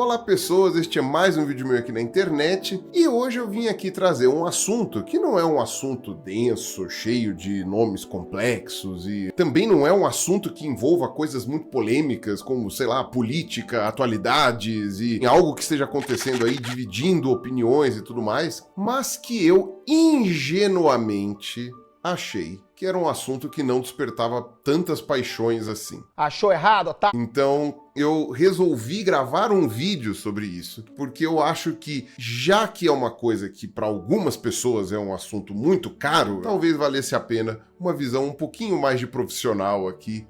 Olá pessoas, este é mais um vídeo meu aqui na internet e hoje eu vim aqui trazer um assunto que não é um assunto denso, cheio de nomes complexos e também não é um assunto que envolva coisas muito polêmicas como, sei lá, política, atualidades e algo que esteja acontecendo aí dividindo opiniões e tudo mais, mas que eu ingenuamente achei que era um assunto que não despertava tantas paixões assim. Achou errado, tá? Então eu resolvi gravar um vídeo sobre isso, porque eu acho que, já que é uma coisa que para algumas pessoas é um assunto muito caro, talvez valesse a pena uma visão um pouquinho mais de profissional aqui,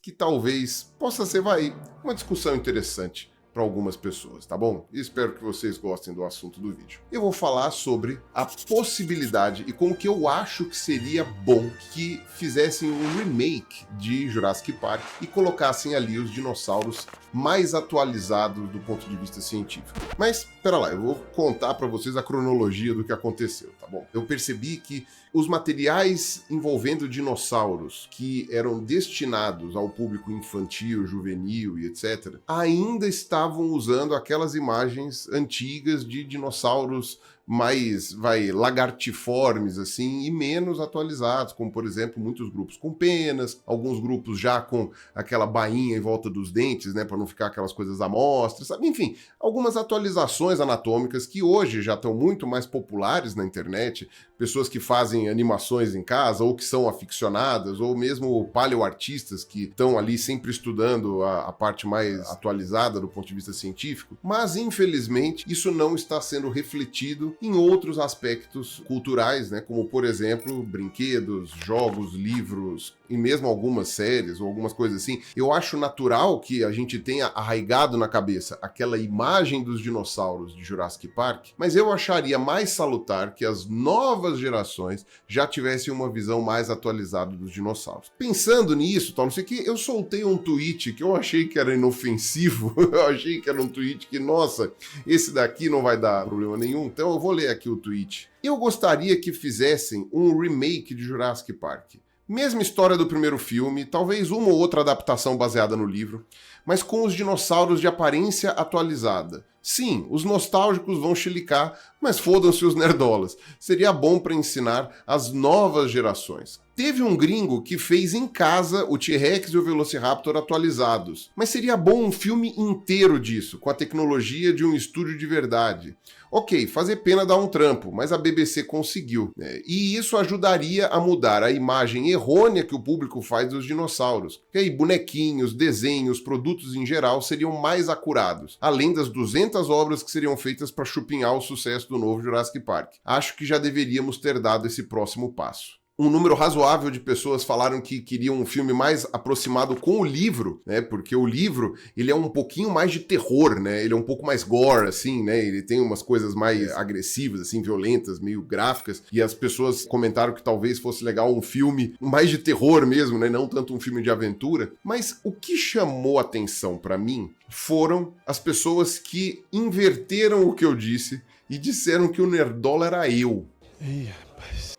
que talvez possa ser, uma discussão interessante para algumas pessoas, tá bom? Espero que vocês gostem do assunto do vídeo. Eu vou falar sobre a possibilidade e como que eu acho que seria bom que fizessem um remake de Jurassic Park e colocassem ali os dinossauros mais atualizados do ponto de vista científico. Mas, pera lá, eu vou contar para vocês a cronologia do que aconteceu, tá bom? Eu percebi que os materiais envolvendo dinossauros que eram destinados ao público infantil, juvenil e etc., ainda estavam usando aquelas imagens antigas de dinossauros mais, lagartiformes, assim, e menos atualizados, como, por exemplo, muitos grupos com penas, alguns grupos já com aquela bainha em volta dos dentes, né, para não ficar aquelas coisas à mostra, sabe? Enfim, algumas atualizações anatômicas que hoje já estão muito mais populares na internet, pessoas que fazem animações em casa, ou que são aficionadas, ou mesmo paleoartistas que estão ali sempre estudando a parte mais atualizada do ponto de vista científico, mas, infelizmente, isso não está sendo refletido em outros aspectos culturais, né, como, por exemplo, brinquedos, jogos, livros, e mesmo algumas séries ou algumas coisas assim. Eu acho natural que a gente tenha arraigado na cabeça aquela imagem dos dinossauros de Jurassic Park, mas eu acharia mais salutar que as novas gerações já tivessem uma visão mais atualizada dos dinossauros. Pensando nisso, tal, não sei o que, eu soltei um tweet que eu achei que era inofensivo, eu achei que era um tweet que, nossa, esse daqui não vai dar problema nenhum, então eu vou ler aqui o tweet. Eu gostaria que fizessem um remake de Jurassic Park. Mesma história do primeiro filme, talvez uma ou outra adaptação baseada no livro, mas com os dinossauros de aparência atualizada. Sim, os nostálgicos vão chilicar, mas fodam-se os nerdolas. Seria bom para ensinar as novas gerações. Teve um gringo que fez em casa o T-Rex e o Velociraptor atualizados, mas seria bom um filme inteiro disso, com a tecnologia de um estúdio de verdade. Ok, fazer pena dá um trampo, mas a BBC conseguiu, né? E isso ajudaria a mudar a imagem errônea que o público faz dos dinossauros. E aí, bonequinhos, desenhos, produtos em geral seriam mais acurados, além das 200 obras que seriam feitas para chupinhar o sucesso do novo Jurassic Park. Acho que já deveríamos ter dado esse próximo passo. Um número razoável de pessoas falaram que queriam um filme mais aproximado com o livro, né? Porque o livro, ele é um pouquinho mais de terror, né? Ele é um pouco mais gore, assim, né? Ele tem umas coisas mais agressivas, assim, violentas, meio gráficas. E as pessoas comentaram que talvez fosse legal um filme mais de terror mesmo, né? Não tanto um filme de aventura. Mas o que chamou atenção pra mim foram as pessoas que inverteram o que eu disse e disseram que o nerdola era eu.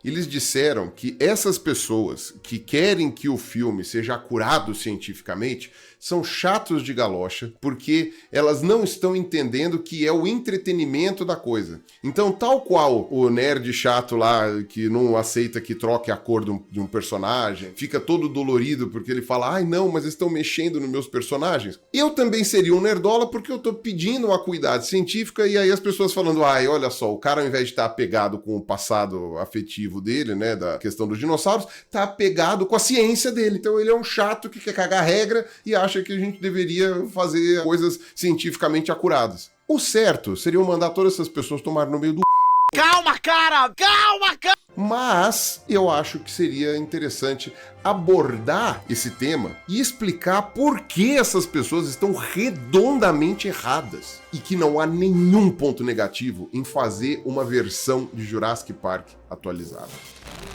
Eles disseram que essas pessoas que querem que o filme seja acurado cientificamente são chatos de galocha porque elas não estão entendendo que é o entretenimento da coisa. Então, tal qual o nerd chato lá que não aceita que troque a cor de um personagem, fica todo dolorido porque ele fala, ai não, mas estão mexendo nos meus personagens. Eu também seria um nerdola porque eu tô pedindo uma acuidade científica e aí as pessoas falando, ai, olha só, o cara ao invés de estar apegado com o passado afetivo dele, né, da questão dos dinossauros, tá apegado com a ciência dele. Então ele é um chato que quer cagar regra e acha que a gente deveria fazer coisas cientificamente acuradas. O certo seria mandar todas essas pessoas tomar no meio do... Calma, cara! Calma, cara! Mas eu acho que seria interessante abordar esse tema e explicar por que essas pessoas estão redondamente erradas e que não há nenhum ponto negativo em fazer uma versão de Jurassic Park atualizada.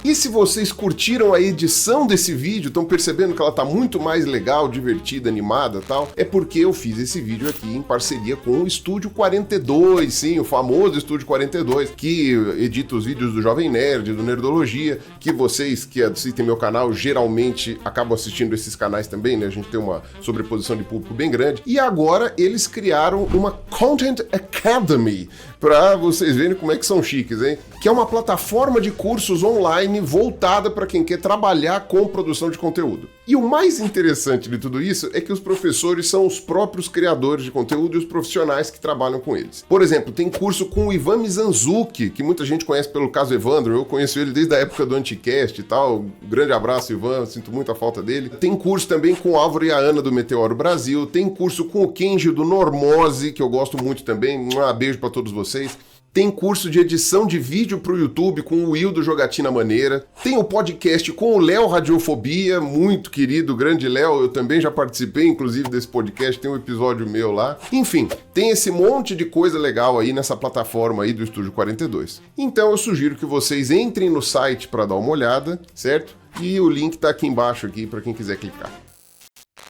E se vocês curtiram a edição desse vídeo, estão percebendo que ela tá muito mais legal, divertida, animada e tal, é porque eu fiz esse vídeo aqui em parceria com o Estúdio 42, sim, o famoso Estúdio 42, que edita os vídeos do Jovem Nerd, do Nerdologia, que vocês que assistem meu canal geralmente acabam assistindo esses canais também, né? A gente tem uma sobreposição de público bem grande. E agora eles criaram uma Content Academy, para vocês verem como é que são chiques, hein? Que é uma plataforma de cursos online voltada para quem quer trabalhar com produção de conteúdo. E o mais interessante de tudo isso é que os professores são os próprios criadores de conteúdo e os profissionais que trabalham com eles. Por exemplo, tem curso com o Ivan Mizanzuki, que muita gente conhece pelo caso Evandro, eu conheço ele desde a época do Anticast e tal. Grande abraço, Ivan, sinto muita falta dele. Tem curso também com o Álvaro e a Ana do Meteoro Brasil, tem curso com o Kenji do Normose, que eu gosto muito também, um beijo para todos vocês. Tem curso de edição de vídeo pro YouTube com o Will do Jogatina Maneira. Tem o podcast com o Léo Radiofobia, muito querido, grande Léo. Eu também já participei, inclusive, desse podcast, tem um episódio meu lá. Enfim, tem esse monte de coisa legal aí nessa plataforma aí do Estúdio 42. Então eu sugiro que vocês entrem no site para dar uma olhada, certo? E o link tá aqui embaixo aqui para quem quiser clicar.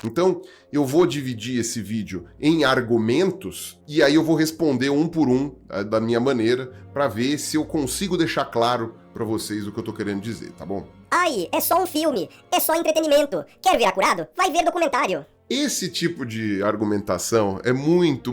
Então, eu vou dividir esse vídeo em argumentos e aí eu vou responder um por um da minha maneira para ver se eu consigo deixar claro para vocês o que eu tô querendo dizer, tá bom? Ai, é só um filme, é só entretenimento. Quer virar curado? Vai ver documentário. Esse tipo de argumentação é muito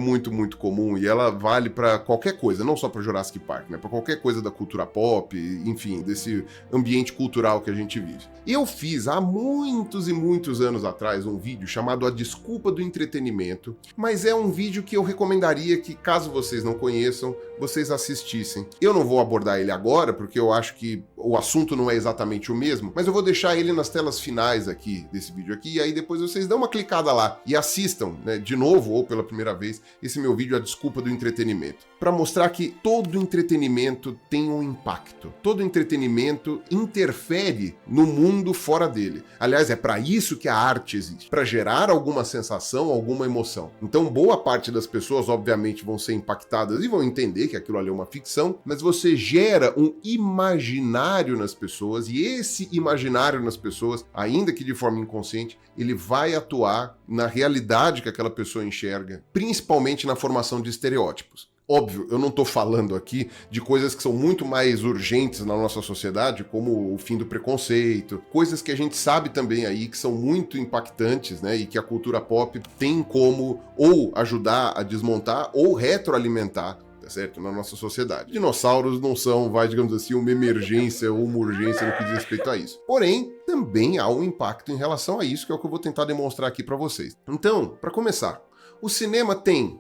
comum e ela vale para qualquer coisa, não só para Jurassic Park, né? Para qualquer coisa da cultura pop, enfim, desse ambiente cultural que a gente vive. Eu fiz há muitos e muitos anos atrás um vídeo chamado A Desculpa do Entretenimento, mas é um vídeo que eu recomendaria que, caso vocês não conheçam, vocês assistissem. Eu não vou abordar ele agora, porque eu acho que o assunto não é exatamente o mesmo, mas eu vou deixar ele nas telas finais aqui desse vídeo aqui, e aí depois vocês dão uma clicada lá e assistam, né, de novo ou pela primeira vez, esse meu vídeo A Desculpa do Entretenimento, para mostrar que todo entretenimento tem um impacto. Todo entretenimento interfere no mundo fora dele. Aliás, é para isso que a arte existe, para gerar alguma sensação, alguma emoção. Então, boa parte das pessoas, obviamente, vão ser impactadas e vão entender que aquilo ali é uma ficção, mas você gera um imaginário nas pessoas e esse imaginário nas pessoas, ainda que de forma inconsciente, ele vai atuar na realidade que aquela pessoa enxerga, principalmente na formação de estereótipos. Óbvio, eu não estou falando aqui de coisas que são muito mais urgentes na nossa sociedade, como o fim do preconceito, coisas que a gente sabe também aí que são muito impactantes, né, e que a cultura pop tem como ou ajudar a desmontar ou retroalimentar, tá certo, na nossa sociedade. Dinossauros não são, digamos assim, uma emergência ou uma urgência no que diz respeito a isso. Porém, também há um impacto em relação a isso, que é o que eu vou tentar demonstrar aqui para vocês. Então, para começar, o cinema tem,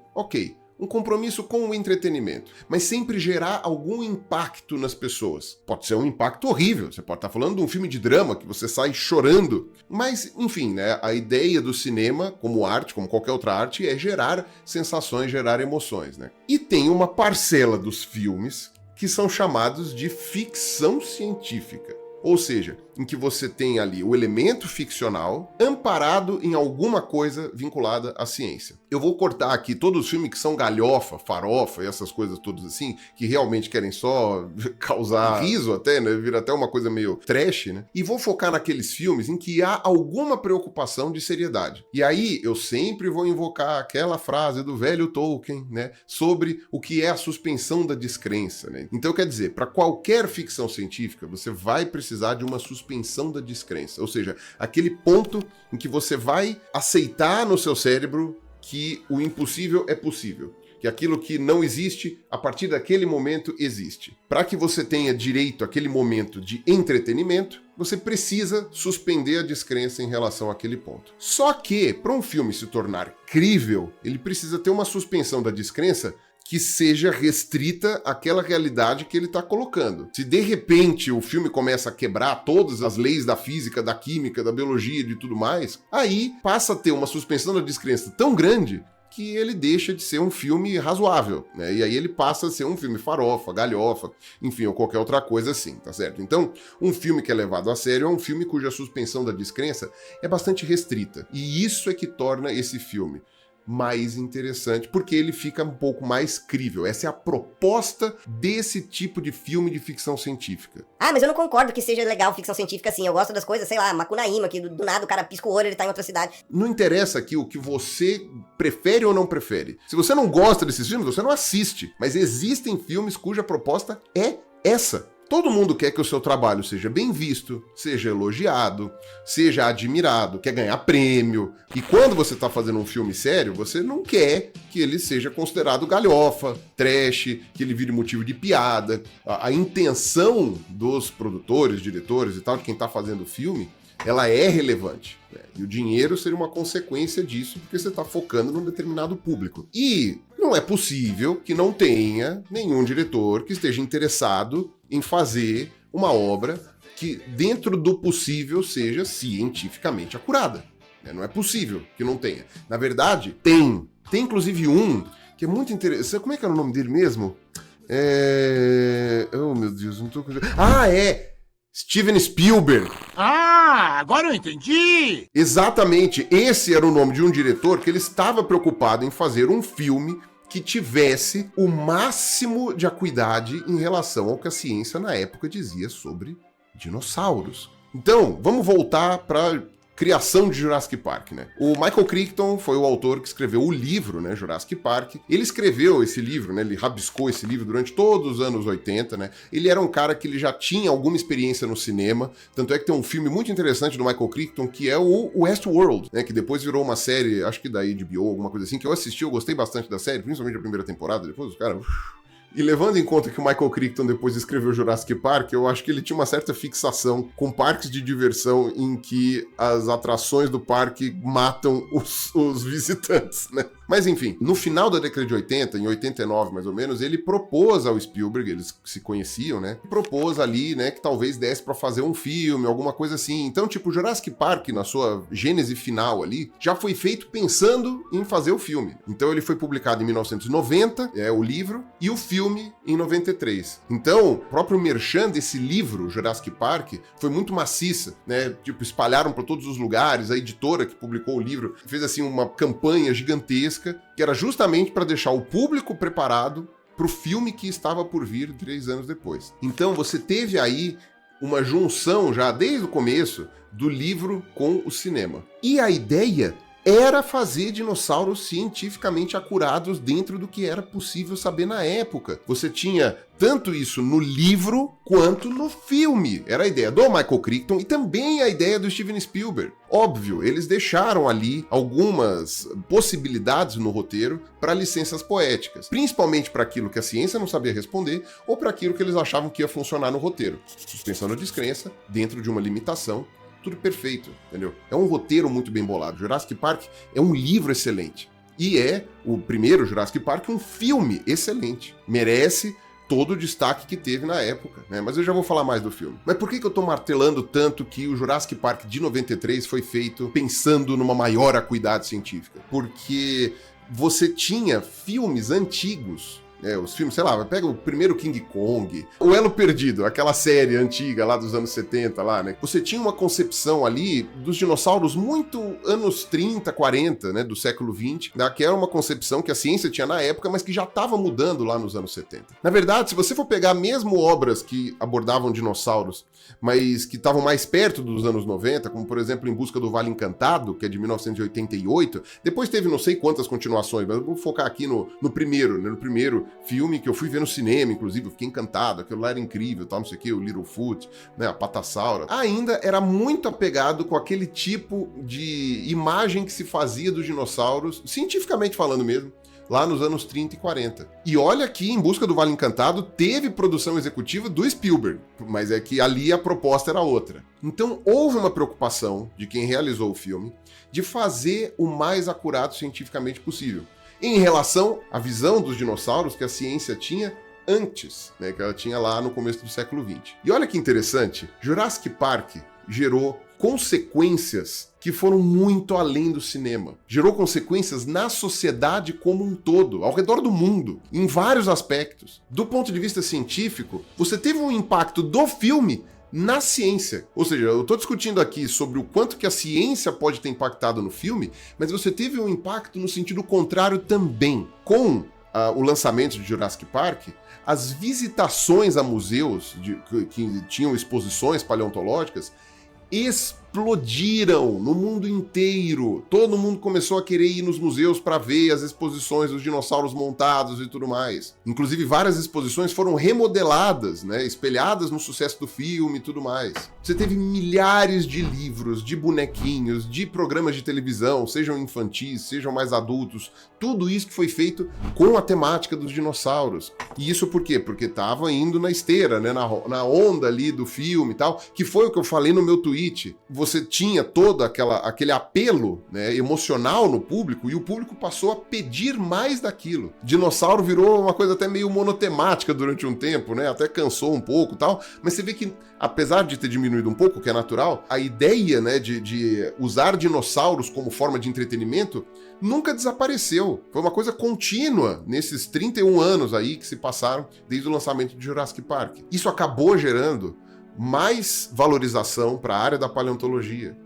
um compromisso com o entretenimento, mas sempre gerar algum impacto nas pessoas. Pode ser um impacto horrível, você pode estar falando de um filme de drama que você sai chorando, mas, enfim, né, a ideia do cinema, como arte, como qualquer outra arte, é gerar sensações, gerar emoções, né? E tem uma parcela dos filmes que são chamados de ficção científica. Ou seja, em que você tem ali o elemento ficcional amparado em alguma coisa vinculada à ciência. Eu vou cortar aqui todos os filmes que são galhofa, farofa e essas coisas todas assim, que realmente querem só causar riso até, né? Vira até uma coisa meio trash, né? E vou focar naqueles filmes em que há alguma preocupação de seriedade. E aí eu sempre vou invocar aquela frase do velho Tolkien, né? Sobre o que é a suspensão da descrença, né? Então quer dizer, para qualquer ficção científica, você vai precisar de uma suspensão da descrença, ou seja, aquele ponto em que você vai aceitar no seu cérebro que o impossível é possível, que aquilo que não existe, a partir daquele momento existe. Para que você tenha direito àquele momento de entretenimento, você precisa suspender a descrença em relação àquele ponto. Só que, para um filme se tornar crível, ele precisa ter uma suspensão da descrença que seja restrita àquela realidade que ele está colocando. Se de repente o filme começa a quebrar todas as leis da física, da química, da biologia e de tudo mais, aí passa a ter uma suspensão da descrença tão grande que ele deixa de ser um filme razoável, né? E aí ele passa a ser um filme farofa, galhofa, enfim, ou qualquer outra coisa assim, tá certo? Então, um filme que é levado a sério é um filme cuja suspensão da descrença é bastante restrita. E isso é que torna esse filme mais interessante, porque ele fica um pouco mais crível. Essa é a proposta desse tipo de filme de ficção científica. Ah, mas eu não concordo que seja legal ficção científica assim. Eu gosto das coisas, sei lá, Macunaíma, que do nada o cara pisca o olho, ele tá em outra cidade. Não interessa aqui o que você prefere ou não prefere. Se você não gosta desses filmes, você não assiste. Mas existem filmes cuja proposta é essa. Todo mundo quer que o seu trabalho seja bem visto, seja elogiado, seja admirado, quer ganhar prêmio. E quando você está fazendo um filme sério, você não quer que ele seja considerado galhofa, trash, que ele vire motivo de piada. A intenção dos produtores, diretores e tal, de quem está fazendo o filme, ela é relevante. Né? E o dinheiro seria uma consequência disso, porque você está focando num determinado público. E não é possível que não tenha nenhum diretor que esteja interessado em fazer uma obra que, dentro do possível, seja cientificamente acurada. Não é possível que não tenha. Na verdade, tem. Tem, inclusive, um que é muito interessante. Como é que era o nome dele mesmo? Oh, meu Deus, não tô... é! Steven Spielberg. Ah, agora eu entendi! Exatamente, esse era o nome de um diretor que ele estava preocupado em fazer um filme que tivesse o máximo de acuidade em relação ao que a ciência na época dizia sobre dinossauros. Então, vamos voltar para criação de Jurassic Park, né? O Michael Crichton foi o autor que escreveu o livro, né, Jurassic Park. Ele escreveu esse livro, né, ele rabiscou esse livro durante todos os anos 80, né? Ele era um cara que ele já tinha alguma experiência no cinema, tanto é que tem um filme muito interessante do Michael Crichton, que é o Westworld, né, que depois virou uma série, acho que da HBO, alguma coisa assim, que eu assisti, eu gostei bastante da série, principalmente a primeira temporada, depois os caras... E levando em conta que o Michael Crichton depois escreveu Jurassic Park, eu acho que ele tinha uma certa fixação com parques de diversão em que as atrações do parque matam os visitantes, né? Mas enfim, no final da década de 80, em 89 mais ou menos, ele propôs ao Spielberg, eles se conheciam, né? Propôs ali, né, que talvez desse pra fazer um filme, alguma coisa assim. Então, tipo, Jurassic Park, na sua gênese final ali, já foi feito pensando em fazer o filme. Então ele foi publicado em 1990, o livro, e o filme em 93. Então, o próprio merchan desse livro, Jurassic Park, foi muito maciça, né? Tipo, espalharam por todos os lugares, a editora que publicou o livro fez, assim, uma campanha gigantesca, que era justamente para deixar o público preparado para o filme que estava por vir 3 anos depois. Então você teve aí uma junção já desde o começo do livro com o cinema. E a ideia era fazer dinossauros cientificamente acurados dentro do que era possível saber na época. Você tinha tanto isso no livro quanto no filme. Era a ideia do Michael Crichton e também a ideia do Steven Spielberg. Óbvio, eles deixaram ali algumas possibilidades no roteiro para licenças poéticas, principalmente para aquilo que a ciência não sabia responder ou para aquilo que eles achavam que ia funcionar no roteiro. Suspensão da descrença dentro de uma limitação. Tudo perfeito, entendeu? É um roteiro muito bem bolado. Jurassic Park é um livro excelente. E é, o primeiro Jurassic Park, um filme excelente. Merece todo o destaque que teve na época, né? Mas eu já vou falar mais do filme. Mas por que eu tô martelando tanto que o Jurassic Park de 93 foi feito pensando numa maior acuidade científica? Porque você tinha filmes antigos, os filmes, sei lá, pega o primeiro King Kong, O Elo Perdido, aquela série antiga lá dos anos 70 lá, né? Você tinha uma concepção ali dos dinossauros muito anos 30, 40, né, do século 20, né, que era uma concepção que a ciência tinha na época, mas que já estava mudando lá nos anos 70. Na verdade, se você for pegar mesmo obras que abordavam dinossauros, mas que estavam mais perto dos anos 90, como por exemplo Em Busca do Vale Encantado, que é de 1988, depois teve não sei quantas continuações, mas eu vou focar aqui no primeiro, né, no primeiro filme que eu fui ver no cinema, inclusive, eu fiquei encantado, aquilo lá era incrível, tal, não sei o que, o Littlefoot, né, a Patassauro. Ainda era muito apegado com aquele tipo de imagem que se fazia dos dinossauros, cientificamente falando mesmo, lá nos anos 30 e 40. E olha que Em Busca do Vale Encantado teve produção executiva do Spielberg, mas é que ali a proposta era outra. Então houve uma preocupação de quem realizou o filme de fazer o mais acurado cientificamente possível, em relação à visão dos dinossauros que a ciência tinha antes, né, que ela tinha lá no começo do século XX. E olha que interessante, Jurassic Park gerou consequências que foram muito além do cinema. Gerou consequências na sociedade como um todo, ao redor do mundo, em vários aspectos. Do ponto de vista científico, você teve um impacto do filme na ciência. Ou seja, eu estou discutindo aqui sobre o quanto que a ciência pode ter impactado no filme, mas você teve um impacto no sentido contrário também. Com o lançamento de Jurassic Park, as visitações a museus que tinham exposições paleontológicas explodiram no mundo inteiro. Todo mundo começou a querer ir nos museus para ver as exposições dos dinossauros montados e tudo mais. Inclusive, várias exposições foram remodeladas, né, espelhadas no sucesso do filme e tudo mais. Você teve milhares de livros, de bonequinhos, de programas de televisão, sejam infantis, sejam mais adultos, tudo isso que foi feito com a temática dos dinossauros. E isso por quê? Porque estava indo na esteira, né, na onda ali do filme e tal, que foi o que eu falei no meu tweet. Você tinha todo aquele apelo, né, emocional no público, e o público passou a pedir mais daquilo. Dinossauro virou uma coisa até meio monotemática durante um tempo, né, até cansou um pouco e tal, mas você vê que, apesar de ter diminuído um pouco, o que é natural, a ideia, né, de usar dinossauros como forma de entretenimento nunca desapareceu. Foi uma coisa contínua nesses 31 anos aí que se passaram desde o lançamento de Jurassic Park. Isso acabou gerando mais valorização para a área da paleontologia.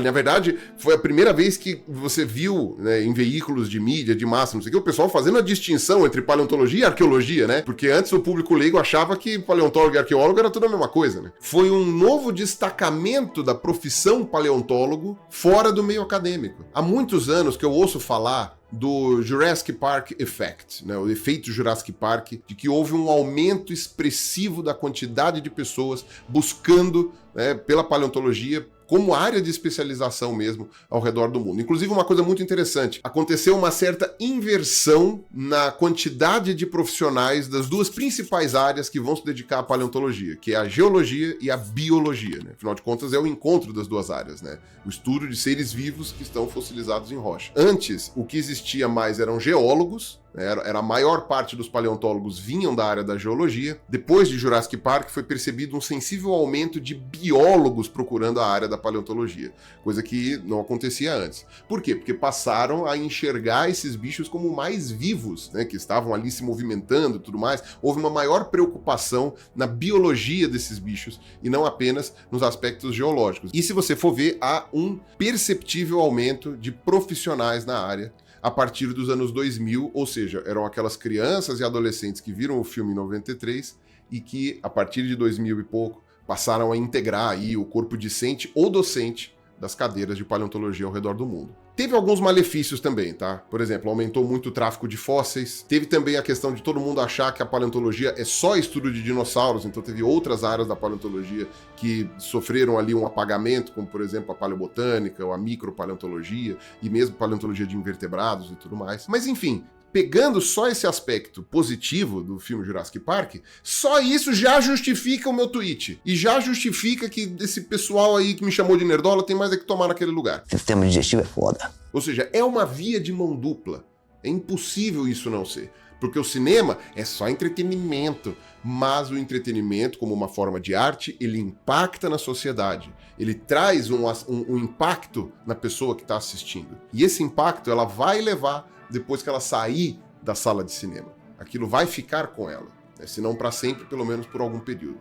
Na verdade, foi a primeira vez que você viu, né, em veículos de mídia, de massa, não sei o que, o pessoal fazendo a distinção entre paleontologia e arqueologia, né? Porque antes o público leigo achava que paleontólogo e arqueólogo era tudo a mesma coisa, né? Foi um novo destacamento da profissão paleontólogo fora do meio acadêmico. Há muitos anos que eu ouço falar do Jurassic Park Effect, né, o efeito Jurassic Park, de que houve um aumento expressivo da quantidade de pessoas buscando, né, pela paleontologia como área de especialização mesmo ao redor do mundo. Inclusive, uma coisa muito interessante, aconteceu uma certa inversão na quantidade de profissionais das duas principais áreas que vão se dedicar à paleontologia, que é a geologia e a biologia, né? Afinal de contas, é o encontro das duas áreas, né? O estudo de seres vivos que estão fossilizados em rocha. Antes, o que existia mais eram geólogos, era a maior parte dos paleontólogos vinham da área da geologia. Depois de Jurassic Park, foi percebido um sensível aumento de biólogos procurando a área da paleontologia, coisa que não acontecia antes. Por quê? Porque passaram a enxergar esses bichos como mais vivos, né, que estavam ali se movimentando e tudo mais. Houve uma maior preocupação na biologia desses bichos e não apenas nos aspectos geológicos. E se você for ver, há um perceptível aumento de profissionais na área a partir dos anos 2000, ou seja, eram aquelas crianças e adolescentes que viram o filme em 93 e que, a partir de 2000 e pouco, passaram a integrar aí o corpo discente ou docente das cadeiras de paleontologia ao redor do mundo. Teve alguns malefícios também, tá? Por exemplo, aumentou muito o tráfico de fósseis. Teve também a questão de todo mundo achar que a paleontologia é só estudo de dinossauros, então teve outras áreas da paleontologia que sofreram ali um apagamento, como por exemplo a paleobotânica ou a micropaleontologia e mesmo paleontologia de invertebrados e tudo mais. Mas enfim, pegando só esse aspecto positivo do filme Jurassic Park, só isso já justifica o meu tweet. E já justifica que esse pessoal aí que me chamou de nerdola tem mais é que tomar naquele lugar. Sistema digestivo é foda. Ou seja, é uma via de mão dupla. É impossível isso não ser. Porque o cinema é só entretenimento. Mas o entretenimento, como uma forma de arte, ele impacta na sociedade. Ele traz um impacto na pessoa que está assistindo. E esse impacto ela vai levar depois que ela sair da sala de cinema. Aquilo vai ficar com ela, né? Se não para sempre, pelo menos por algum período.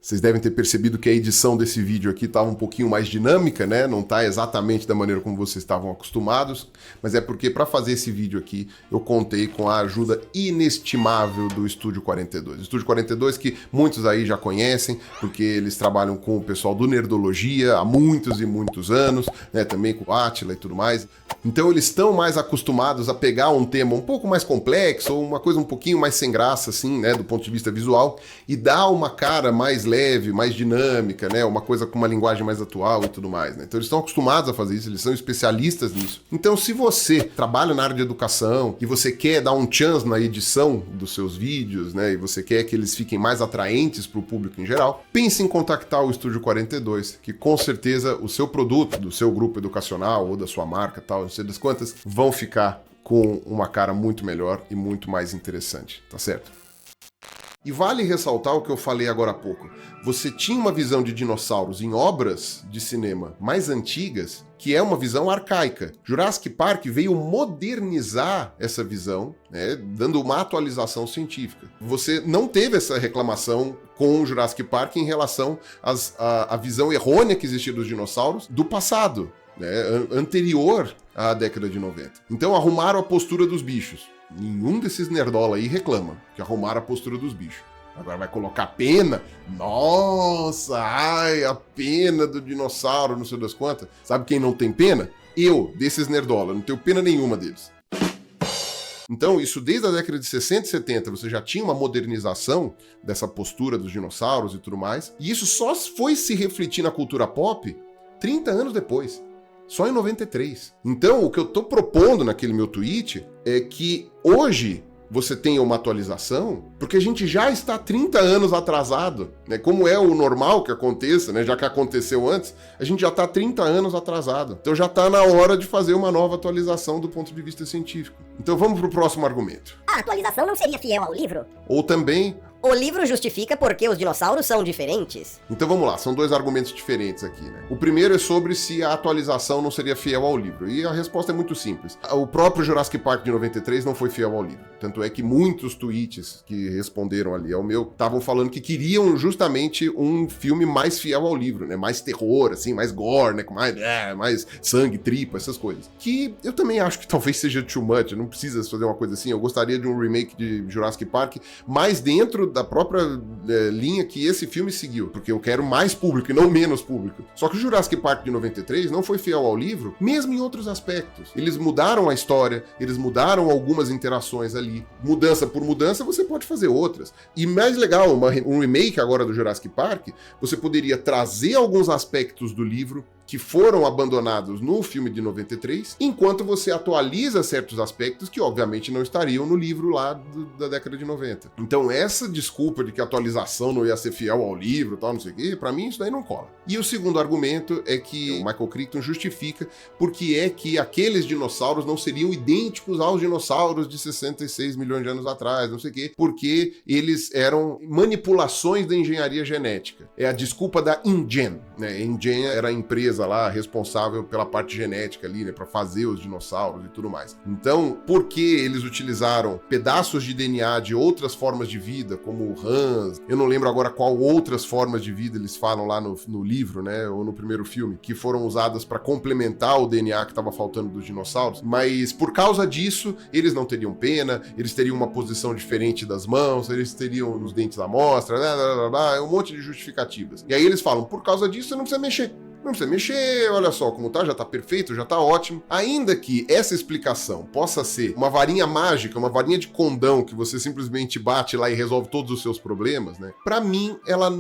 Vocês devem ter percebido que a edição desse vídeo aqui estava um pouquinho mais dinâmica, né? Não está exatamente da maneira como vocês estavam acostumados, mas é porque para fazer esse vídeo aqui eu contei com a ajuda inestimável do Estúdio 42. Estúdio 42 que muitos aí já conhecem, porque eles trabalham com o pessoal do Nerdologia há muitos e muitos anos, né? Também com o Átila e tudo mais. Então eles estão mais acostumados a pegar um tema um pouco mais complexo, ou uma coisa um pouquinho mais sem graça, assim, né? Do ponto de vista visual, e dar uma cara mais leve, mais dinâmica, né? Uma coisa com uma linguagem mais atual e tudo mais, né? Então eles estão acostumados a fazer isso, eles são especialistas nisso. Então se você trabalha na área de educação e você quer dar um chance na edição dos seus vídeos, né? E você quer que eles fiquem mais atraentes para o público em geral, pense em contactar o Estúdio 42, que com certeza o seu produto, do seu grupo educacional ou da sua marca, tal, não sei das quantas, vão ficar com uma cara muito melhor e muito mais interessante, tá certo? E vale ressaltar o que eu falei agora há pouco. Você tinha uma visão de dinossauros em obras de cinema mais antigas, que é uma visão arcaica. Jurassic Park veio modernizar essa visão, né, dando uma atualização científica. Você não teve essa reclamação com o Jurassic Park em relação à visão errônea que existia dos dinossauros do passado, né, anterior à década de 90. Então arrumaram a postura dos bichos. Nenhum desses nerdola aí reclama que arrumaram a postura dos bichos. Agora vai colocar pena? Nossa, ai, a pena do dinossauro, não sei das quantas. Sabe quem não tem pena? Eu, desses nerdola, não tenho pena nenhuma deles. Então, isso desde a década de 60 e 70, você já tinha uma modernização dessa postura dos dinossauros e tudo mais. E isso só foi se refletir na cultura pop 30 anos depois. Só em 93. Então, o que eu tô propondo naquele meu tweet é que hoje você tenha uma atualização, porque a gente já está 30 anos atrasado, né? Como é o normal que aconteça, né? Já que aconteceu antes, a gente já está 30 anos atrasado. Então já está na hora de fazer uma nova atualização do ponto de vista científico. Então vamos para o próximo argumento. A atualização não seria fiel ao livro? Ou também... O livro justifica porque os dinossauros são diferentes. Então vamos lá, são dois argumentos diferentes aqui, né? O primeiro é sobre se a atualização não seria fiel ao livro. E a resposta é muito simples. O próprio Jurassic Park de 93 não foi fiel ao livro. Tanto é que muitos tweets que responderam ali ao meu estavam falando que queriam justamente um filme mais fiel ao livro, né? Mais terror, assim, mais gore, né? Com mais sangue, tripa, essas coisas. Que eu também acho que talvez seja too much, não precisa fazer uma coisa assim. Eu gostaria de um remake de Jurassic Park mais dentro da própria linha que esse filme seguiu, porque eu quero mais público e não menos público. Só que o Jurassic Park de 93 não foi fiel ao livro, mesmo em outros aspectos. Eles mudaram a história, eles mudaram algumas interações ali. Mudança por mudança, você pode fazer outras. E mais legal, um remake agora do Jurassic Park, você poderia trazer alguns aspectos do livro que foram abandonados no filme de 93, enquanto você atualiza certos aspectos que, obviamente, não estariam no livro lá da década de 90. Então, essa desculpa de que a atualização não ia ser fiel ao livro, tal, não sei o quê, pra mim isso daí não cola. E o segundo argumento é que o Michael Crichton justifica porque é que aqueles dinossauros não seriam idênticos aos dinossauros de 66 milhões de anos atrás, não sei o quê, porque eles eram manipulações da engenharia genética. É a desculpa da InGen, né? InGen era a empresa lá responsável pela parte genética ali, né, para fazer os dinossauros e tudo mais. Então, por que eles utilizaram pedaços de DNA de outras formas de vida, como rãs, eu não lembro agora qual outras formas de vida eles falam lá no livro, né, ou no primeiro filme, que foram usadas para complementar o DNA que estava faltando dos dinossauros, mas por causa disso, eles não teriam pena, eles teriam uma posição diferente das mãos, eles teriam os dentes à mostra, um monte de justificativas. E aí eles falam, por causa disso, você não precisa mexer. Não precisa mexer, olha só como tá, já tá perfeito, já tá ótimo. Ainda que essa explicação possa ser uma varinha mágica, uma varinha de condão que você simplesmente bate lá e resolve todos os seus problemas, né? Pra mim, ela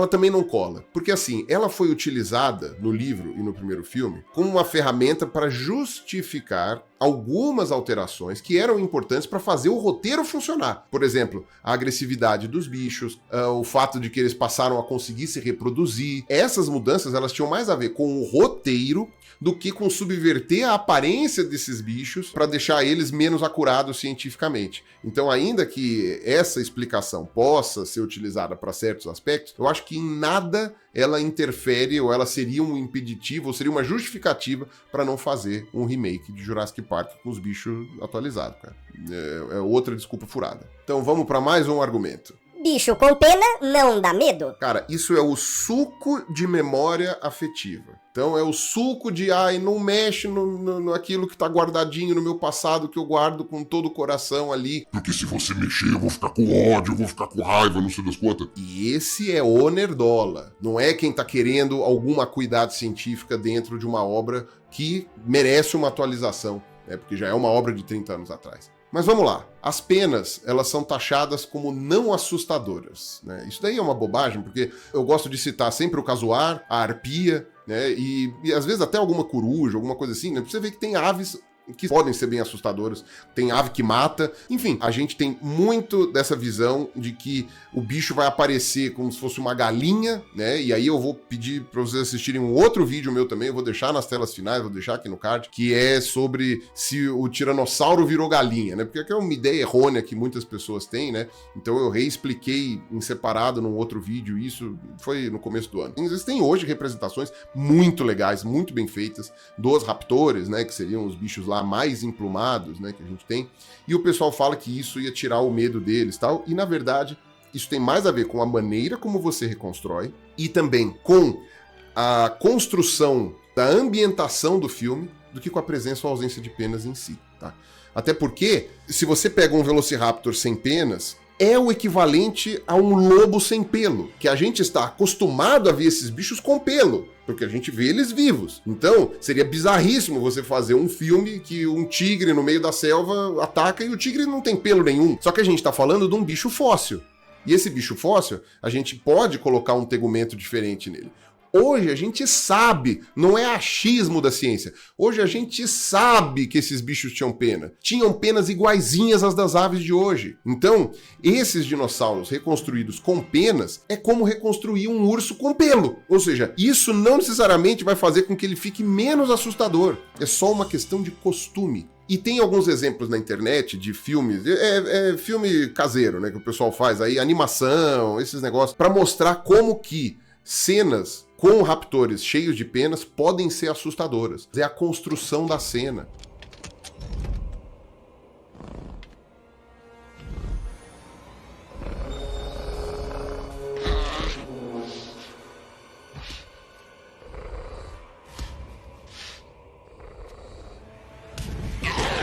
também não cola. Porque assim, ela foi utilizada no livro e no primeiro filme como uma ferramenta para justificar algumas alterações que eram importantes para fazer o roteiro funcionar. Por exemplo, a agressividade dos bichos, o fato de que eles passaram a conseguir se reproduzir. Essas mudanças, elas tinham mais a ver com o roteiro do que com subverter a aparência desses bichos para deixar eles menos acurados cientificamente. Então, ainda que essa explicação possa ser utilizada para certos aspectos, eu acho que em nada ela interfere ou ela seria um impeditivo ou seria uma justificativa para não fazer um remake de Jurassic Park com os bichos atualizados, cara. É outra desculpa furada. Então, vamos para mais um argumento. Bicho com pena não dá medo? Cara, isso é o suco de memória afetiva. Então é o suco de, não mexe naquilo que tá guardadinho no meu passado, que eu guardo com todo o coração ali. Porque se você mexer, eu vou ficar com ódio, eu vou ficar com raiva, não sei das quantas. E esse é o nerdola. Não é quem tá querendo alguma acuidade científica dentro de uma obra que merece uma atualização, né? Porque já é uma obra de 30 anos atrás. Mas vamos lá, as penas, elas são taxadas como não assustadoras, né? Isso daí é uma bobagem, porque eu gosto de citar sempre o casuar, a arpia, né? E às vezes até alguma coruja, alguma coisa assim, né? Você vê que tem aves que podem ser bem assustadoras. Tem ave que mata. Enfim, a gente tem muito dessa visão de que o bicho vai aparecer como se fosse uma galinha, né? E aí eu vou pedir para vocês assistirem um outro vídeo meu também, eu vou deixar nas telas finais, vou deixar aqui no card, que é sobre se o tiranossauro virou galinha, né? Porque é uma ideia errônea que muitas pessoas têm, né? Então eu reexpliquei em separado num outro vídeo, isso foi no começo do ano. Existem hoje representações muito legais, muito bem feitas, dos raptores, né? Que seriam os bichos lá mais emplumados, né? Que a gente tem. E o pessoal fala que isso ia tirar o medo deles e tal. E na verdade, isso tem mais a ver com a maneira como você reconstrói e também com a construção da ambientação do filme do que com a presença ou ausência de penas em si, tá? Até porque, se você pega um Velociraptor sem penas, é o equivalente a um lobo sem pelo, que a gente está acostumado a ver esses bichos com pelo, porque a gente vê eles vivos. Então, seria bizarríssimo você fazer um filme que um tigre no meio da selva ataca e o tigre não tem pelo nenhum. Só que a gente está falando de um bicho fóssil. E esse bicho fóssil, a gente pode colocar um tegumento diferente nele. Hoje a gente sabe, não é achismo da ciência, hoje a gente sabe que esses bichos tinham pena. Tinham penas iguaizinhas às das aves de hoje. Então, esses dinossauros reconstruídos com penas é como reconstruir um urso com pelo. Ou seja, isso não necessariamente vai fazer com que ele fique menos assustador. É só uma questão de costume. E tem alguns exemplos na internet de filmes, filme caseiro, né, que o pessoal faz aí, animação, esses negócios, para mostrar como que cenas com raptores cheios de penas podem ser assustadoras. É a construção da cena.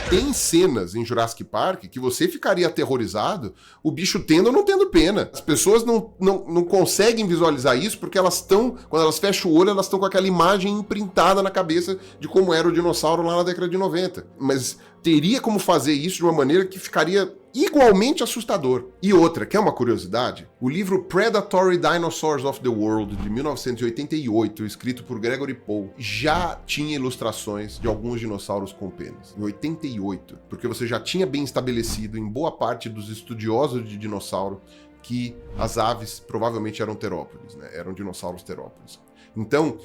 Tem cenas em Jurassic Park que você ficaria aterrorizado, o bicho tendo ou não tendo pena. As pessoas não conseguem visualizar isso porque elas estão, quando elas fecham o olho, elas estão com aquela imagem imprintada na cabeça de como era o dinossauro lá na década de 90. Mas teria como fazer isso de uma maneira que ficaria igualmente assustador. E outra, que é uma curiosidade, o livro Predatory Dinosaurs of the World, de 1988, escrito por Gregory Poe, já tinha ilustrações de alguns dinossauros com penas. Em 88, porque você já tinha bem estabelecido em boa parte dos estudiosos de dinossauro que as aves provavelmente eram terópodes, né? Eram dinossauros terópodes. Então,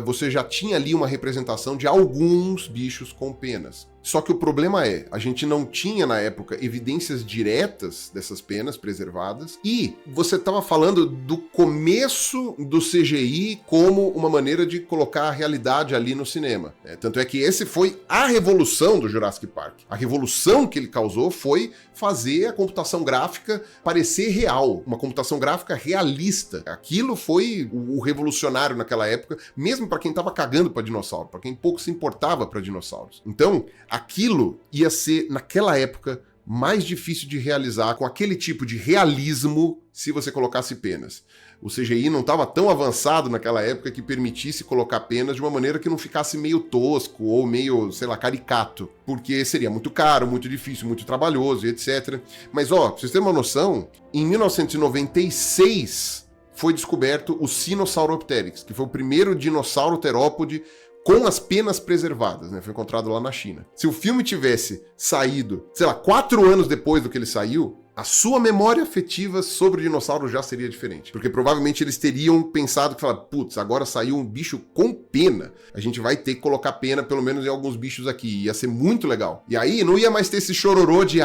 você já tinha ali uma representação de alguns bichos com penas. Só que o problema é, a gente não tinha na época evidências diretas dessas penas preservadas e você estava falando do começo do CGI como uma maneira de colocar a realidade ali no cinema. Tanto é que esse foi a revolução do Jurassic Park. A revolução que ele causou foi fazer a computação gráfica parecer real, uma computação gráfica realista. Aquilo foi o revolucionário naquela época, mesmo para quem estava cagando para dinossauro, para quem pouco se importava para dinossauros. Então, aquilo ia ser, naquela época, mais difícil de realizar com aquele tipo de realismo se você colocasse penas. O CGI não estava tão avançado naquela época que permitisse colocar penas de uma maneira que não ficasse meio tosco ou meio, sei lá, caricato. Porque seria muito caro, muito difícil, muito trabalhoso e etc. Mas, pra vocês terem uma noção, em 1996 foi descoberto o Sinosauropteryx, que foi o primeiro dinossauro terópode com as penas preservadas, né? Foi encontrado lá na China. Se o filme tivesse saído, sei lá, 4 anos depois do que ele saiu, a sua memória afetiva sobre o dinossauro já seria diferente. Porque provavelmente eles teriam pensado que, putz, agora saiu um bicho com pena. A gente vai ter que colocar pena pelo menos em alguns bichos aqui. Ia ser muito legal. E aí não ia mais ter esse chororô de,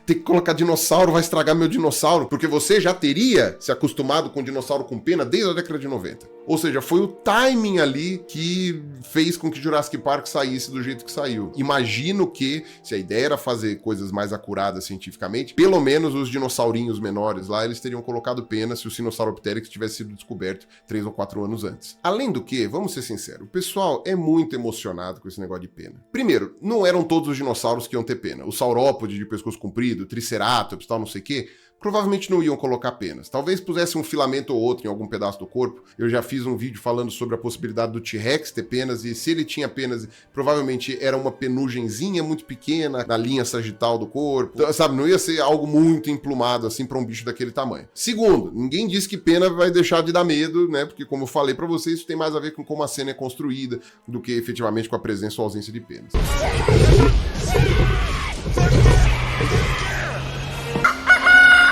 ter que colocar dinossauro, vai estragar meu dinossauro. Porque você já teria se acostumado com dinossauro com pena desde a década de 90. Ou seja, foi o timing ali que fez com que Jurassic Park saísse do jeito que saiu. Imagino que, se a ideia era fazer coisas mais acuradas cientificamente, pelo menos os dinossaurinhos menores lá, eles teriam colocado pena se o Sinosauropteryx tivesse sido descoberto 3 ou 4 anos antes. Além do que, vamos ser sinceros, o pessoal é muito emocionado com esse negócio de pena. Primeiro, não eram todos os dinossauros que iam ter pena. O saurópode de pescoço comprido, o Triceratops, tal, não sei o quê, provavelmente não iam colocar penas. Talvez pusesse um filamento ou outro em algum pedaço do corpo. Eu já fiz um vídeo falando sobre a possibilidade do T-Rex ter penas, e se ele tinha penas, provavelmente era uma penugenzinha muito pequena na linha sagital do corpo. Então, sabe, não ia ser algo muito emplumado assim para um bicho daquele tamanho. Segundo, ninguém disse que pena vai deixar de dar medo, né? Porque como eu falei para vocês, isso tem mais a ver com como a cena é construída do que efetivamente com a presença ou ausência de penas.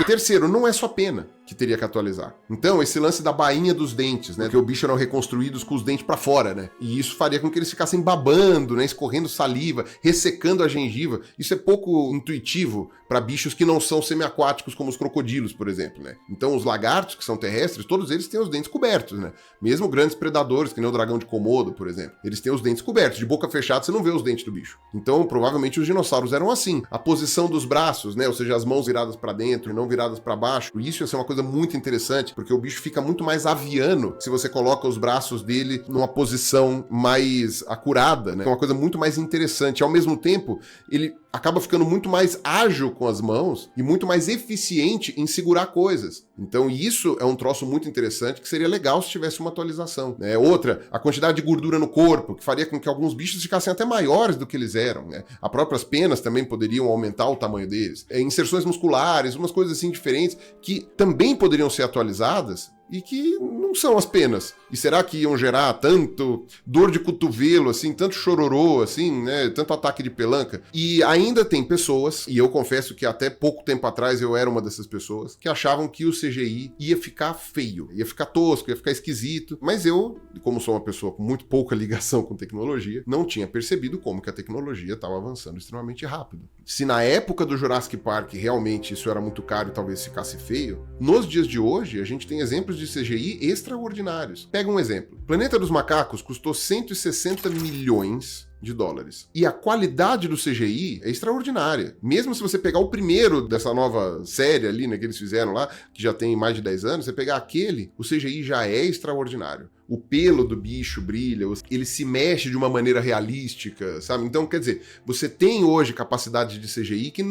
E terceiro, não é só pena que teria que atualizar. Então, esse lance da bainha dos dentes, né? Que o bicho eram reconstruídos com os dentes pra fora, né? E isso faria com que eles ficassem babando, né? Escorrendo saliva, ressecando a gengiva. Isso é pouco intuitivo para bichos que não são semiaquáticos, como os crocodilos, por exemplo, né? Então, os lagartos, que são terrestres, todos eles têm os dentes cobertos, né? Mesmo grandes predadores, que nem o dragão de Komodo, por exemplo. Eles têm os dentes cobertos. De boca fechada, você não vê os dentes do bicho. Então, provavelmente, os dinossauros eram assim. A posição dos braços, né? Ou seja, as mãos viradas para dentro e não viradas para baixo. Isso ia ser uma coisa muito interessante, porque o bicho fica muito mais aviano se você coloca os braços dele numa posição mais acurada, né? É uma coisa muito mais interessante. Ao mesmo tempo, ele acaba ficando muito mais ágil com as mãos e muito mais eficiente em segurar coisas. Então isso é um troço muito interessante que seria legal se tivesse uma atualização, né? Outra, a quantidade de gordura no corpo, que faria com que alguns bichos ficassem até maiores do que eles eram, né? As próprias penas também poderiam aumentar o tamanho deles. Inserções musculares, umas coisas assim diferentes que também poderiam ser atualizadas e que não são as penas. E será que iam gerar tanto dor de cotovelo, assim, tanto chororô, assim, né, tanto ataque de pelanca? E ainda tem pessoas, e eu confesso que até pouco tempo atrás eu era uma dessas pessoas, que achavam que o CGI ia ficar feio, ia ficar tosco, ia ficar esquisito. Mas eu, como sou uma pessoa com muito pouca ligação com tecnologia, não tinha percebido como que a tecnologia estava avançando extremamente rápido. Se na época do Jurassic Park realmente isso era muito caro e talvez ficasse feio, nos dias de hoje a gente tem exemplos de CGI extraordinários. Pega um exemplo. Planeta dos Macacos custou 160 milhões de dólares. E a qualidade do CGI é extraordinária. Mesmo se você pegar o primeiro dessa nova série ali, né, que eles fizeram lá, que já tem mais de 10 anos, você pegar aquele, o CGI já é extraordinário. O pelo do bicho brilha, ele se mexe de uma maneira realística, sabe? Então, quer dizer, você tem hoje capacidade de CGI que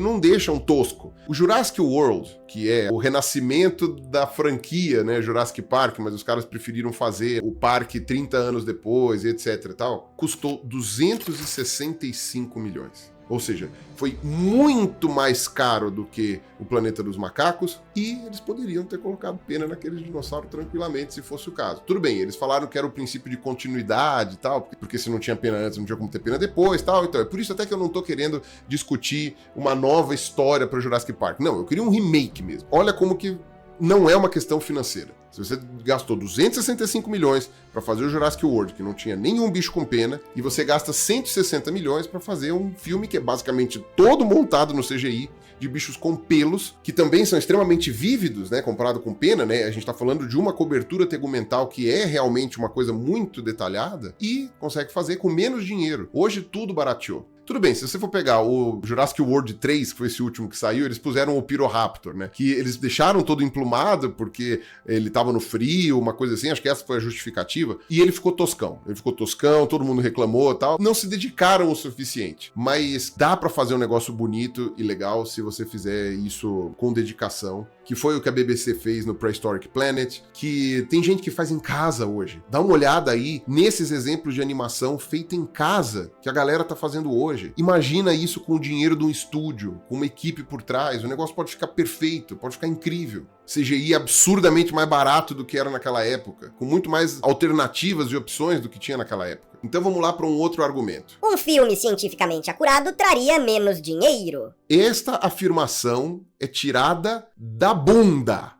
não deixam tosco. O Jurassic World, que é o renascimento da franquia, né, Jurassic Park, mas os caras preferiram fazer o parque 30 anos depois, etc e tal, custou 265 milhões. Ou seja, foi muito mais caro do que o Planeta dos Macacos e eles poderiam ter colocado pena naquele dinossauro tranquilamente, se fosse o caso. Tudo bem, eles falaram que era o princípio de continuidade e tal, porque se não tinha pena antes, não tinha como ter pena depois e tal. Então é por isso até que eu não tô querendo discutir uma nova história para Jurassic Park. Não, eu queria um remake mesmo. Olha como que não é uma questão financeira. Se você gastou 265 milhões para fazer o Jurassic World, que não tinha nenhum bicho com pena, e você gasta 160 milhões para fazer um filme que é basicamente todo montado no CGI, de bichos com pelos, que também são extremamente vívidos, né, comparado com pena, né? A gente tá falando de uma cobertura tegumental que é realmente uma coisa muito detalhada e consegue fazer com menos dinheiro. Hoje tudo barateou. Tudo bem, se você for pegar o Jurassic World 3, que foi esse último que saiu, eles puseram o Pyroraptor, né? Que eles deixaram todo emplumado porque ele tava no frio, uma coisa assim, acho que essa foi a justificativa, e ele ficou toscão. Ele ficou toscão, todo mundo reclamou e tal. Não se dedicaram o suficiente, mas dá pra fazer um negócio bonito e legal se você fizer isso com dedicação, que foi o que a BBC fez no Prehistoric Planet, que tem gente que faz em casa hoje. Dá uma olhada aí nesses exemplos de animação feita em casa, que a galera tá fazendo hoje. Imagina isso com o dinheiro de um estúdio, com uma equipe por trás, o negócio pode ficar perfeito, pode ficar incrível. CGI absurdamente mais barato do que era naquela época, com muito mais alternativas e opções do que tinha naquela época. Então vamos lá para um outro argumento. Um filme cientificamente acurado traria menos dinheiro. Esta afirmação é tirada da bunda.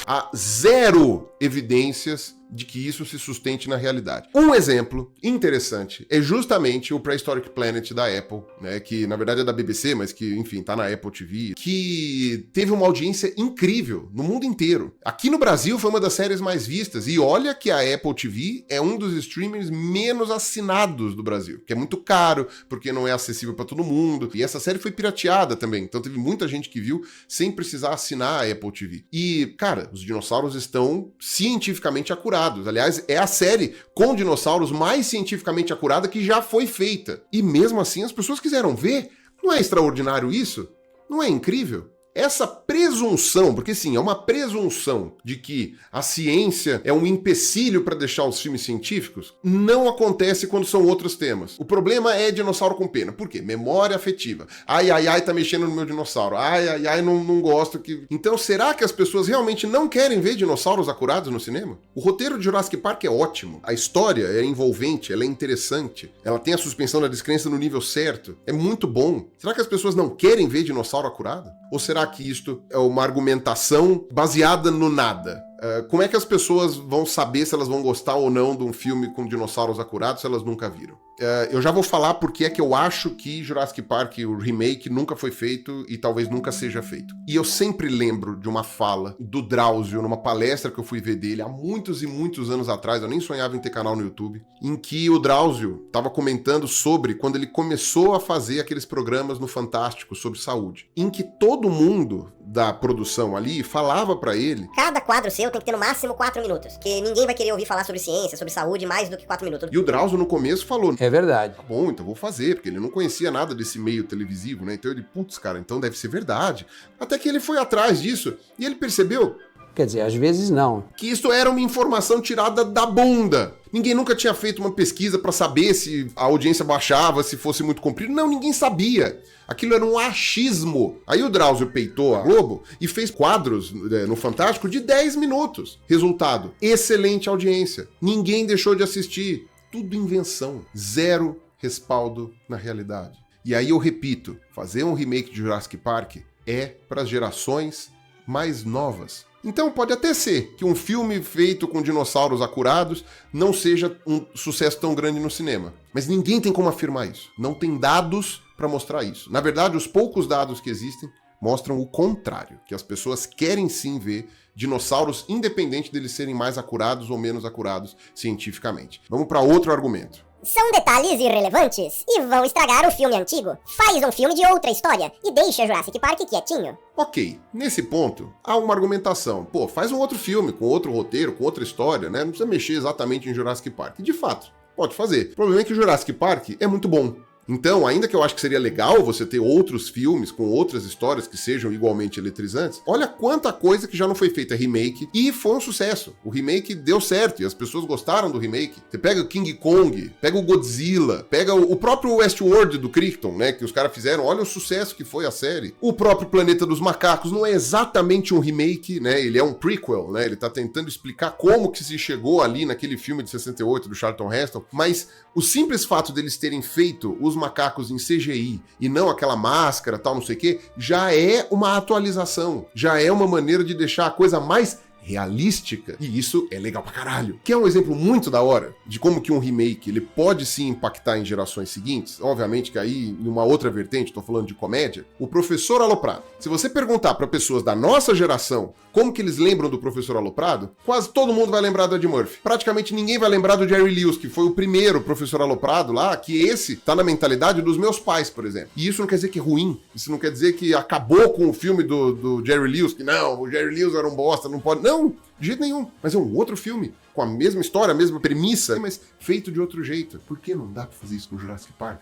Há zero evidências de que isso se sustente na realidade. Um exemplo interessante é justamente o Prehistoric Planet da Apple, né, que na verdade é da BBC, mas que, enfim, tá na Apple TV, que teve uma audiência incrível no mundo inteiro. Aqui no Brasil foi uma das séries mais vistas, e olha que a Apple TV é um dos streamers menos assinados do Brasil, que é muito caro, porque não é acessível para todo mundo, e essa série foi pirateada também, então teve muita gente que viu sem precisar assinar a Apple TV. E, cara, os dinossauros estão cientificamente acurados. Aliás, é a série com dinossauros mais cientificamente acurada que já foi feita. E mesmo assim as pessoas quiseram ver. Não é extraordinário isso? Não é incrível? essa presunção, porque sim, é uma presunção de que a ciência é um empecilho para deixar os filmes científicos, não acontece quando são outros temas. O problema é dinossauro com pena. Por quê? Memória afetiva. Ai, ai, ai, tá mexendo no meu dinossauro. Ai, ai, ai, não gosto que... Então, será que as pessoas realmente não querem ver dinossauros acurados no cinema? O roteiro de Jurassic Park é ótimo. A história é envolvente, ela é interessante. Ela tem a suspensão da descrença no nível certo. É muito bom. Será que as pessoas não querem ver dinossauro acurado? Ou será que isto é uma argumentação baseada no nada? Como é que as pessoas vão saber se elas vão gostar ou não de um filme com dinossauros acurados se elas nunca viram? Eu já vou falar porque é que eu acho que Jurassic Park, o remake, nunca foi feito e talvez nunca seja feito. E eu sempre lembro de uma fala do Drauzio numa palestra que eu fui ver dele há muitos e muitos anos atrás, eu nem sonhava em ter canal no YouTube, em que o Drauzio estava comentando sobre quando ele começou a fazer aqueles programas no Fantástico sobre saúde, em que todo mundo da produção ali falava pra ele... Cada quadro seu tem que ter no máximo 4 minutos, porque ninguém vai querer ouvir falar sobre ciência, sobre saúde, mais do que 4 minutos. E o Drauzio no começo falou... É verdade. Tá bom, então vou fazer, porque ele não conhecia nada desse meio televisivo, né? Então ele, putz, cara, então deve ser verdade. Até que ele foi atrás disso e ele percebeu... Quer dizer, às vezes não. Que isso era uma informação tirada da bunda. Ninguém nunca tinha feito uma pesquisa pra saber se a audiência baixava, se fosse muito comprido. Não, ninguém sabia. Aquilo era um achismo. Aí o Drauzio peitou a Globo e fez quadros no Fantástico de 10 minutos. Resultado, excelente audiência. Ninguém deixou de assistir. Tudo invenção. Zero respaldo na realidade. E aí eu repito, fazer um remake de Jurassic Park é para as gerações mais novas. Então pode até ser que um filme feito com dinossauros acurados não seja um sucesso tão grande no cinema. Mas ninguém tem como afirmar isso. Não tem dados para mostrar isso. Na verdade, os poucos dados que existem mostram o contrário, que as pessoas querem sim ver dinossauros independente deles serem mais acurados ou menos acurados cientificamente. Vamos para outro argumento. São detalhes irrelevantes e vão estragar o filme antigo. Faz um filme de outra história e deixa Jurassic Park quietinho. Ok, nesse ponto, há uma argumentação. Pô, faz um outro filme, com outro roteiro, com outra história, né? Não precisa mexer exatamente em Jurassic Park. De fato, pode fazer. O problema é que Jurassic Park é muito bom. Então, ainda que eu acho que seria legal você ter outros filmes com outras histórias que sejam igualmente eletrizantes, olha quanta coisa que já não foi feita remake e foi um sucesso. O remake deu certo e as pessoas gostaram do remake. Você pega o King Kong, pega o Godzilla, pega o próprio Westworld do Crichton, né, que os caras fizeram, olha o sucesso que foi a série. O próprio Planeta dos Macacos não é exatamente um remake, né, ele é um prequel, né, ele tá tentando explicar como que se chegou ali naquele filme de 68 do Charlton Heston, mas o simples fato deles terem feito os macacos em CGI e não aquela máscara, tal, não sei o que, já é uma atualização, já é uma maneira de deixar a coisa mais realística, e isso é legal pra caralho. Que é um exemplo muito da hora de como que um remake ele pode sim impactar em gerações seguintes. Obviamente que aí, numa outra vertente, tô falando de comédia, o Professor Aloprado. Se você perguntar pra pessoas da nossa geração como que eles lembram do Professor Aloprado, quase todo mundo vai lembrar do Ed Murphy. Praticamente ninguém vai lembrar do Jerry Lewis, que foi o primeiro Professor Aloprado lá, que esse tá na mentalidade dos meus pais, por exemplo. E isso não quer dizer que é ruim, isso não quer dizer que acabou com o filme do Jerry Lewis, que não, o Jerry Lewis era um bosta, não pode... Não, de jeito nenhum. Mas é um outro filme, com a mesma história, a mesma premissa, mas feito de outro jeito. Por que não dá pra fazer isso com Jurassic Park?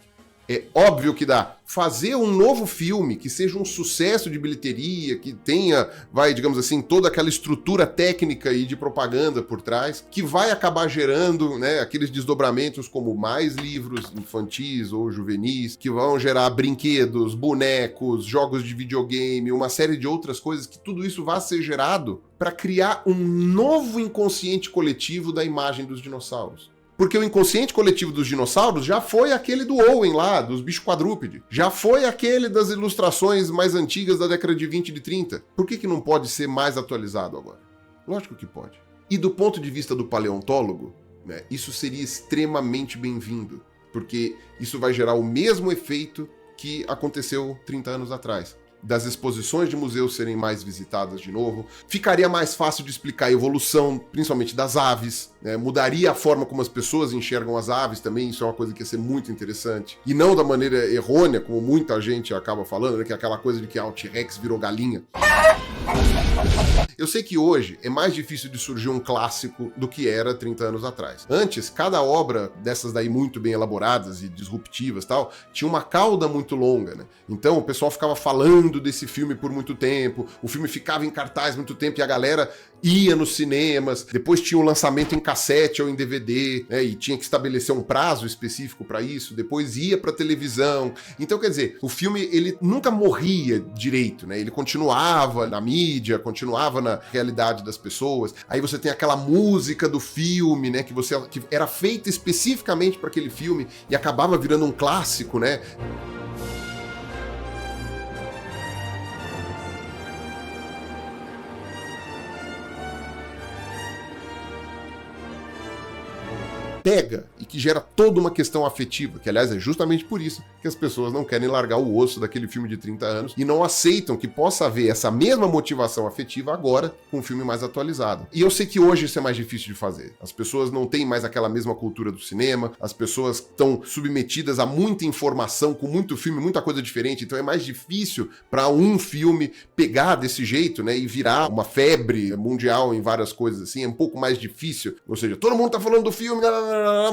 É óbvio que dá. Fazer um novo filme que seja um sucesso de bilheteria, que tenha, digamos assim, toda aquela estrutura técnica e de propaganda por trás, que vai acabar gerando, né, aqueles desdobramentos como mais livros infantis ou juvenis, que vão gerar brinquedos, bonecos, jogos de videogame, uma série de outras coisas, que tudo isso vai ser gerado para criar um novo inconsciente coletivo da imagem dos dinossauros. Porque o inconsciente coletivo dos dinossauros já foi aquele do Owen lá, dos bichos quadrúpedes. Já foi aquele das ilustrações mais antigas da década de 20 e de 30. Por que não pode ser mais atualizado agora? Lógico que pode. E do ponto de vista do paleontólogo, né, isso seria extremamente bem-vindo. Porque isso vai gerar o mesmo efeito que aconteceu 30 anos atrás. Das exposições de museus serem mais visitadas de novo, ficaria mais fácil de explicar a evolução, principalmente das aves, né? Mudaria a forma como as pessoas enxergam as aves também, isso é uma coisa que ia ser muito interessante. E não da maneira errônea, como muita gente acaba falando, né? Que é aquela coisa de que o T-Rex virou galinha. Eu sei que hoje é mais difícil de surgir um clássico do que era 30 anos atrás. Antes, cada obra dessas daí muito bem elaboradas e disruptivas e tal, tinha uma cauda muito longa, né? Então o pessoal ficava falando desse filme por muito tempo, o filme ficava em cartaz muito tempo e a galera ia nos cinemas, depois tinha o lançamento em cassete ou em DVD, né? E tinha que estabelecer um prazo específico para isso, depois ia pra televisão. Então, quer dizer, o filme ele nunca morria direito, né? Ele continuava na mídia, continuava na realidade das pessoas. Aí você tem aquela música do filme, né, que era feita especificamente para aquele filme e acabava virando um clássico, né? Pega e que gera toda uma questão afetiva, que aliás é justamente por isso que as pessoas não querem largar o osso daquele filme de 30 anos e não aceitam que possa haver essa mesma motivação afetiva agora com um filme mais atualizado. E eu sei que hoje isso é mais difícil de fazer. As pessoas não têm mais aquela mesma cultura do cinema, as pessoas estão submetidas a muita informação, com muito filme, muita coisa diferente, então é mais difícil para um filme pegar desse jeito, né, e virar uma febre mundial em várias coisas assim, é um pouco mais difícil. Ou seja, todo mundo tá falando do filme,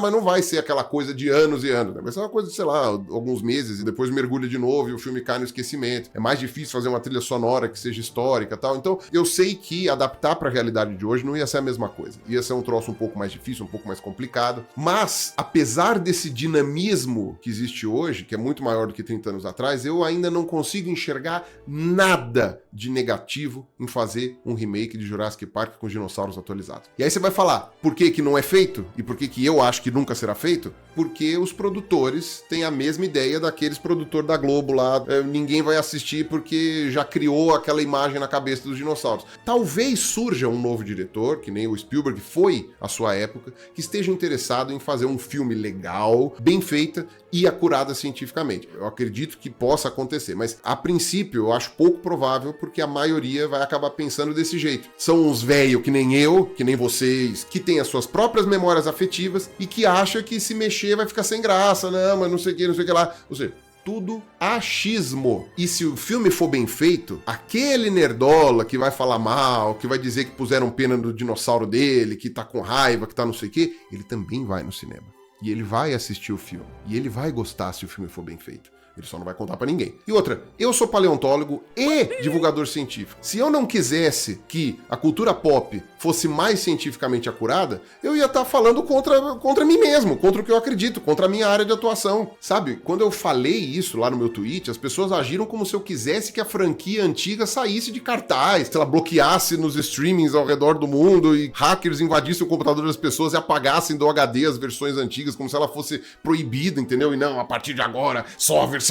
mas não vai ser aquela coisa de anos e anos, né? Vai ser uma coisa de, sei lá, alguns meses e depois mergulha de novo e o filme cai no esquecimento. É mais difícil fazer uma trilha sonora que seja histórica e tal. Então, eu sei que adaptar para a realidade de hoje não ia ser a mesma coisa. Ia ser um troço um pouco mais difícil, um pouco mais complicado. Mas, apesar desse dinamismo que existe hoje, que é muito maior do que 30 anos atrás, eu ainda não consigo enxergar nada de negativo em fazer um remake de Jurassic Park com dinossauros atualizados. E aí você vai falar, por que que não é feito? E por que que eu acho que nunca será feito? Porque os produtores têm a mesma ideia daqueles produtores da Globo lá, ninguém vai assistir porque já criou aquela imagem na cabeça dos dinossauros. Talvez surja um novo diretor, que nem o Spielberg foi à sua época, que esteja interessado em fazer um filme legal, bem feita e acurada cientificamente. Eu acredito que possa acontecer, mas a princípio eu acho pouco provável porque a maioria vai acabar pensando desse jeito. São uns velhos que nem eu, que nem vocês, que têm as suas próprias memórias afetivas e que acham que se mexer vai ficar sem graça, não, mas não sei o que lá. Ou seja, tudo achismo. E se o filme for bem feito, aquele nerdola que vai falar mal, que vai dizer que puseram pena no dinossauro dele, que tá com raiva, que tá não sei o que, ele também vai no cinema. E ele vai assistir o filme. E ele vai gostar se o filme for bem feito. Ele só não vai contar pra ninguém. E outra, eu sou paleontólogo e divulgador científico. Se eu não quisesse que a cultura pop fosse mais cientificamente acurada, eu ia estar falando contra mim mesmo, contra o que eu acredito, contra a minha área de atuação. Sabe, quando eu falei isso lá no meu tweet, as pessoas agiram como se eu quisesse que a franquia antiga saísse de cartaz, se ela bloqueasse nos streamings ao redor do mundo e hackers invadissem o computador das pessoas e apagassem do HD as versões antigas, como se ela fosse proibida, entendeu? E não, a partir de agora, só a versão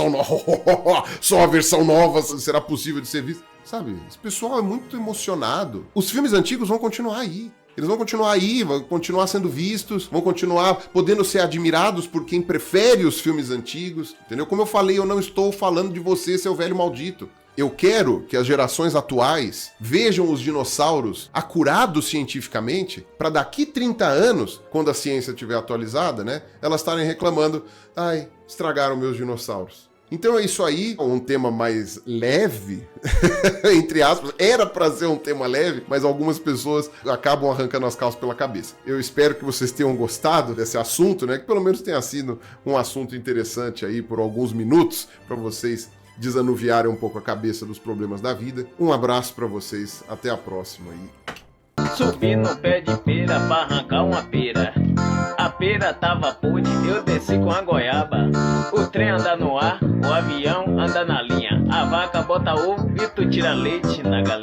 nova será possível de ser vista. Sabe, esse pessoal é muito emocionado. Os filmes antigos vão continuar aí. Eles vão continuar aí, vão continuar sendo vistos, vão continuar podendo ser admirados por quem prefere os filmes antigos, entendeu? Como eu falei, eu não estou falando de você, seu velho maldito. Eu quero que as gerações atuais vejam os dinossauros acurados cientificamente para daqui 30 anos, quando a ciência estiver atualizada, né, elas estarem reclamando, ai, estragaram meus dinossauros. Então é isso aí, um tema mais leve, entre aspas, era para ser um tema leve, mas algumas pessoas acabam arrancando as calças pela cabeça. Eu espero que vocês tenham gostado desse assunto, né, que pelo menos tenha sido um assunto interessante aí por alguns minutos, para vocês desanuviarem um pouco a cabeça dos problemas da vida. Um abraço para vocês, até a próxima aí. Subi no pé de pera pra arrancar uma pera. A pera tava podre, eu desci com a goiaba. O trem anda no ar, o avião anda na linha. A vaca bota ovo e tu tira leite na galinha.